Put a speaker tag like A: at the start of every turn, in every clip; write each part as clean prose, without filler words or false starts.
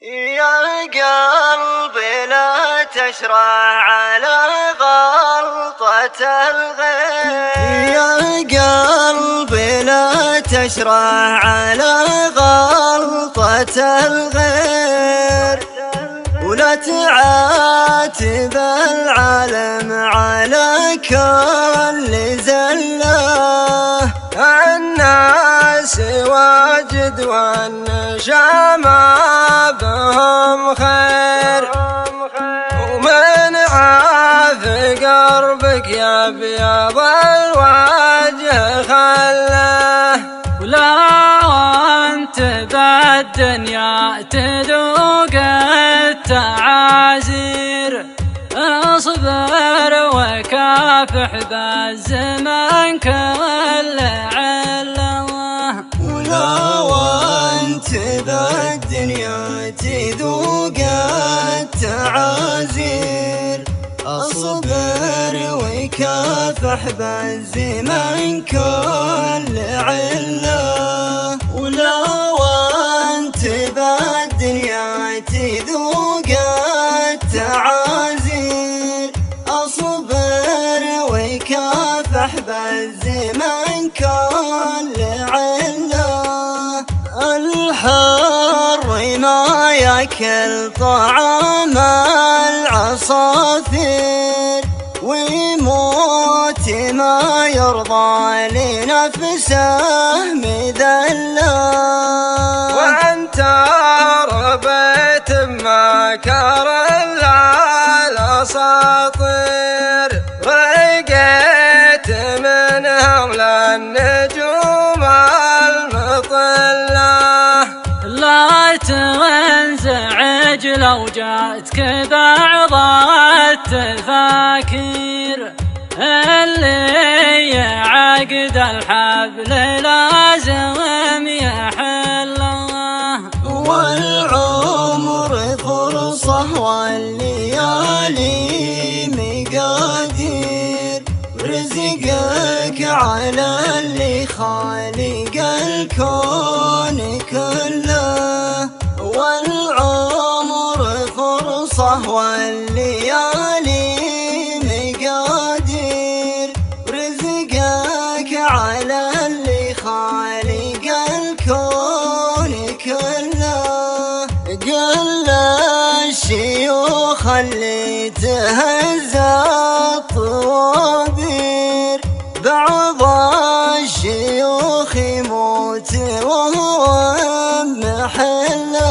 A: يا قلبي لا تشرع على غلطة الغير، يا قلبي لا تشرع على غلطة الغير، ولا تعاتب العالم على كل زله. الناس واجد والنشامة بهم خير، ومن عاف قربك يا بيض الوجه خله.
B: ولا وانت بالدنيا تذوق التعازير، اصبر وكافح بالزمن كل عله.
A: ولا وانت بالدنيا تذوق التعازير، اصبر وكافح بالزمن كل عله. ولا وانت بالدنيا تذوق التعازير، اصبر وكافح بالزمن كل عله. الحر ما ياكل طعام العصافير، ويموت ما يرضى لنفسه مذله.
C: وانت ربيت بمكر الاساطير، رقيت منهم للنجوم المطله.
B: لا تنزعج لو جاتك بعض التفاكير، اللي عقد الحبل لازم يحله.
A: والعمر فرصة والليالي مقادير، رزقك على اللي خالق الكون كله. والعمر فرصة والليالي مقادير، رزقك على اللي خالق الكون كله. قل الشيوخ اللي تهز الطوابير، بعض الشيوخ يموت وهو محله.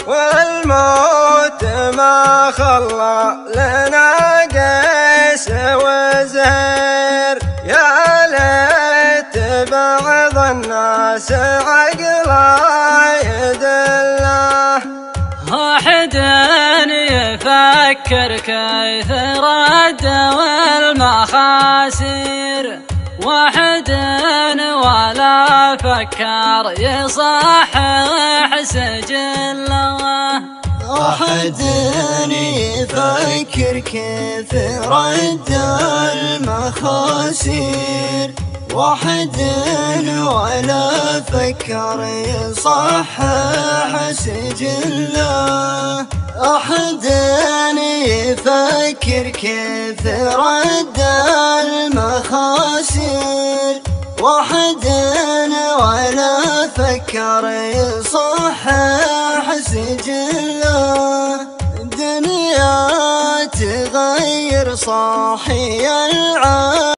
C: والموت ما خلى لنا قيس وزهير، يا ليت بعض الناس عقله يدله.
B: واحد يفكر كيف رد والمخاسر، واحد ولا فكر يصحح سجله.
A: واحد يفكر كيف رد المخاسر، واحد ولا فكر يصحح سجله. أحد يفكر كيف رد المخاسر، واحد ولا فكر يصحح سجله. الدنيا تغير صاحي العالم.